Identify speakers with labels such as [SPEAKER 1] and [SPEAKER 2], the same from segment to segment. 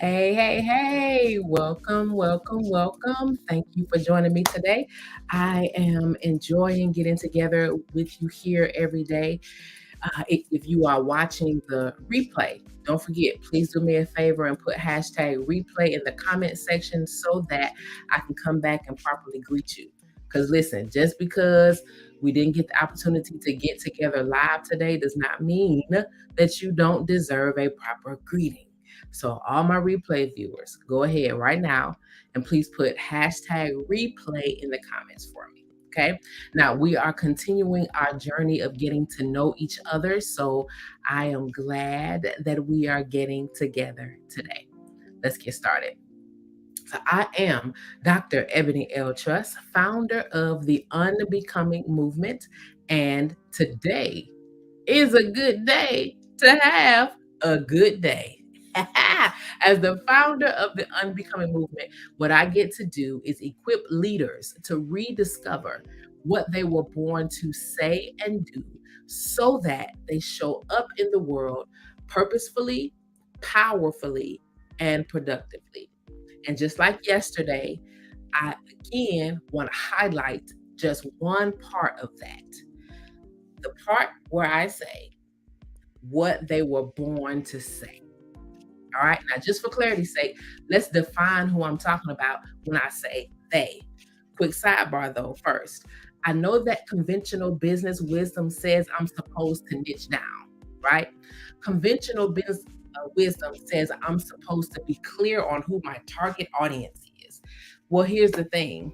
[SPEAKER 1] Hey, hey, hey, welcome, welcome, welcome. Thank you for joining me today. I am enjoying getting together with you here every day. If you are watching the replay, don't forget, please do me a favor and put hashtag replay in the comment section so that I can come back and properly greet you. Because listen, just because we didn't get the opportunity to get together live today does not mean that you don't deserve a proper greeting. So, all my replay viewers, go ahead right now and please put hashtag replay in the comments for me. Okay. Now, we are continuing our journey of getting to know each other. So, I am glad that we are getting together today. Let's get started. So, I am Dr. Ebony L. Truss, founder of the Unbecoming Movement. And today is a good day to have a good day. As the founder of the Unbecoming Movement, what I get to do is equip leaders to rediscover what they were born to say and do so that they show up in the world purposefully, powerfully, and productively. And just like yesterday, I again want to highlight just one part of that, the part where I say what they were born to say. All right. Now, just for clarity's sake, let's define who I'm talking about when I say they. Quick sidebar though, first. I know that conventional business wisdom says I'm supposed to niche down, right? Conventional business wisdom says I'm supposed to be clear on who my target audience is. Well, here's the thing,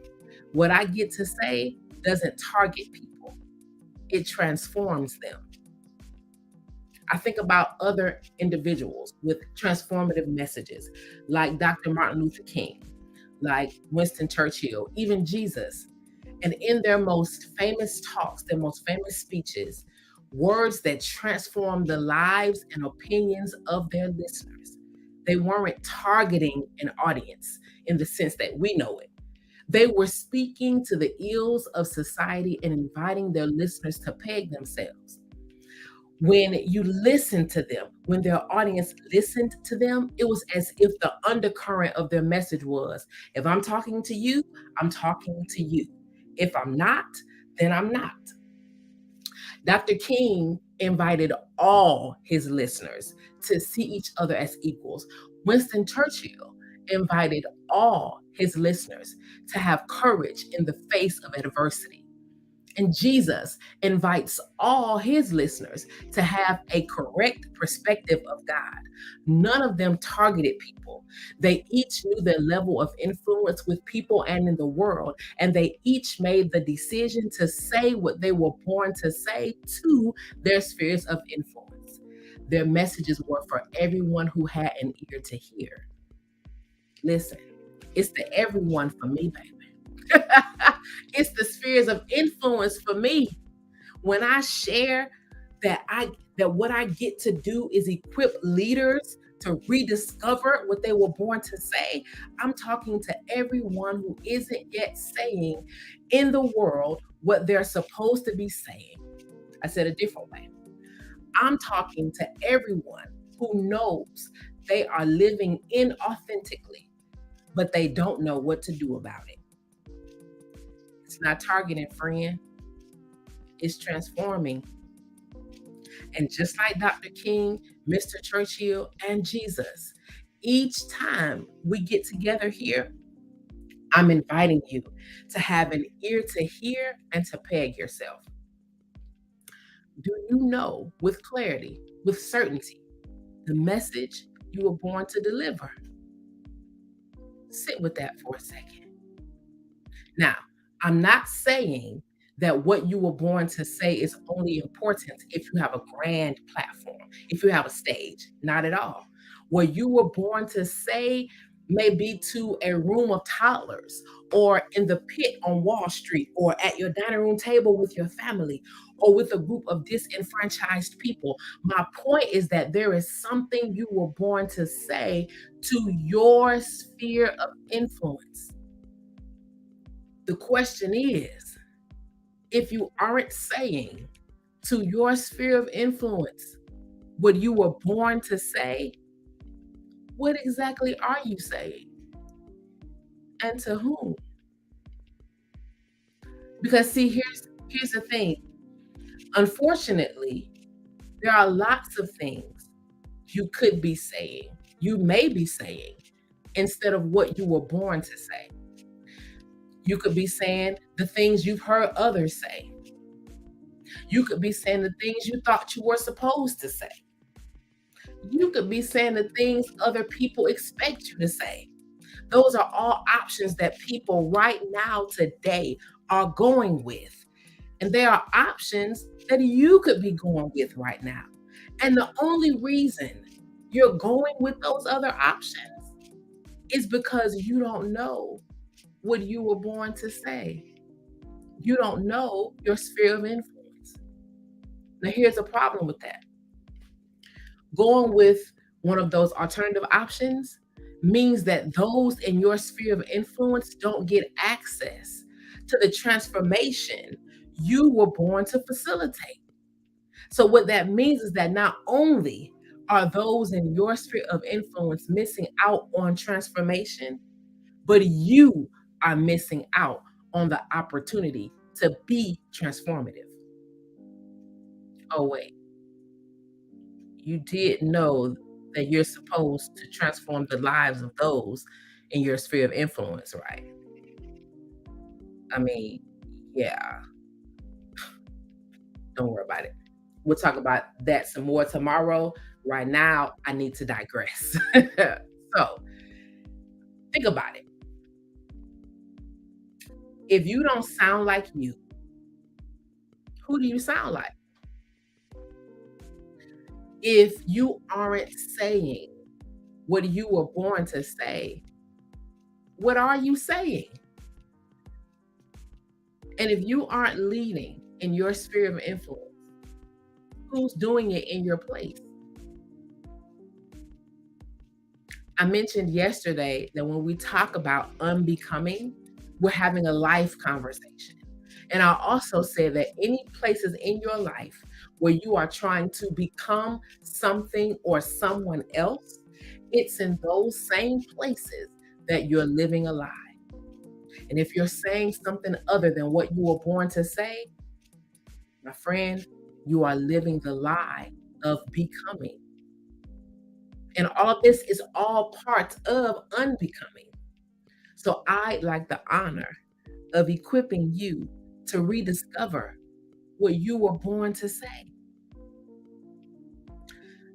[SPEAKER 1] what I get to say doesn't target people, it transforms them. I think about other individuals with transformative messages, like Dr. Martin Luther King, like Winston Churchill, even Jesus. And in their most famous talks, their most famous speeches, words that transform the lives and opinions of their listeners. They weren't targeting an audience in the sense that we know it. They were speaking to the ills of society and inviting their listeners to peg themselves. When you listen to them, when their audience listened to them, it was as if the undercurrent of their message was, if I'm talking to you, I'm talking to you. If I'm not, then I'm not. Dr. King invited all his listeners to see each other as equals. Winston Churchill invited all his listeners to have courage in the face of adversity. And Jesus invites all his listeners to have a correct perspective of God. None of them targeted people. They each knew their level of influence with people and in the world, and they each made the decision to say what they were born to say to their spheres of influence. Their messages were for everyone who had an ear to hear. Listen, it's the everyone for me, baby. It's the spheres of influence for me. When I share that what I get to do is equip leaders to rediscover what they were born to say, I'm talking to everyone who isn't yet saying in the world what they're supposed to be saying. I said a different way. I'm talking to everyone who knows they are living inauthentically, but they don't know what to do about it. It's not targeting, friend. It's transforming. And just like Dr. King, Mr. Churchill, and Jesus, each time we get together here, I'm inviting you to have an ear to hear and to peg yourself. Do you know with clarity, with certainty, the message you were born to deliver? Sit with that for a second. Now, I'm not saying that what you were born to say is only important if you have a grand platform, if you have a stage. Not at all. What you were born to say may be to a room of toddlers or in the pit on Wall Street or at your dining room table with your family or with a group of disenfranchised people. My point is that there is something you were born to say to your sphere of influence. The question is, if you aren't saying to your sphere of influence what you were born to say, What exactly are you saying? And to whom? Because see, here's the thing. Unfortunately, there are lots of things you could be saying, you may be saying, instead of what you were born to say. You could be saying the things you've heard others say. You could be saying the things you thought you were supposed to say. You could be saying the things other people expect you to say. Those are all options that people right now, today, are going with. And there are options that you could be going with right now. And the only reason you're going with those other options is because you don't know what you were born to say. You don't know your sphere of influence. Now, here's a problem with that. Going with one of those alternative options means that those in your sphere of influence don't get access to the transformation you were born to facilitate. So, what that means is that not only are those in your sphere of influence missing out on transformation, but you are missing out on the opportunity to be transformative. Oh, wait, you did know that you're supposed to transform the lives of those in your sphere of influence, right? I mean, yeah, don't worry about it. We'll talk about that some more tomorrow. Right now, I need to digress. So, think about it. If you don't sound like you, who do you sound like? If you aren't saying what you were born to say, what are you saying? And if you aren't leading in your sphere of influence, who's doing it in your place? I mentioned yesterday that when we talk about unbecoming, we're having a life conversation. And I also said that any places in your life where you are trying to become something or someone else, it's in those same places that you're living a lie. And if you're saying something other than what you were born to say, my friend, you are living the lie of becoming. And all of this is all part of unbecoming. So I'd like the honor of equipping you to rediscover what you were born to say.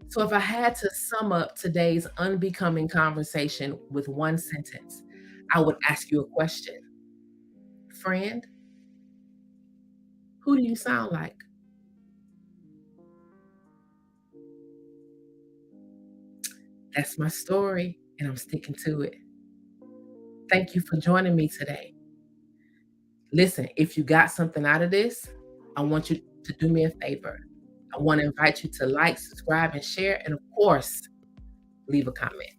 [SPEAKER 1] So if I had to sum up today's unbecoming conversation with one sentence, I would ask you a question. Friend, who do you sound like? That's my story, and I'm sticking to it. Thank you for joining me today. Listen, if you got something out of this, I want you to do me a favor. I want to invite you to like, subscribe, and share, and of course, leave a comment.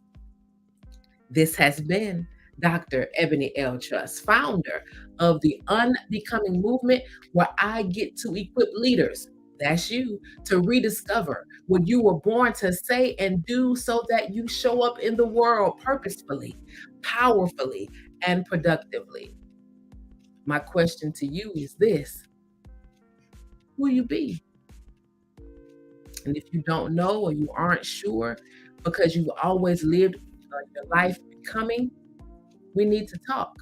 [SPEAKER 1] This has been Dr. Ebony L. Trust, founder of the Unbecoming Movement, where I get to equip leaders, that's you, to rediscover what you were born to say and do so that you show up in the world purposefully, powerfully, and productively. My question to you is this: who you be? And if you don't know or you aren't sure because you've always lived your life becoming, we need to talk.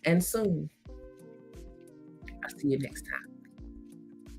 [SPEAKER 1] And soon. I'll see you next time.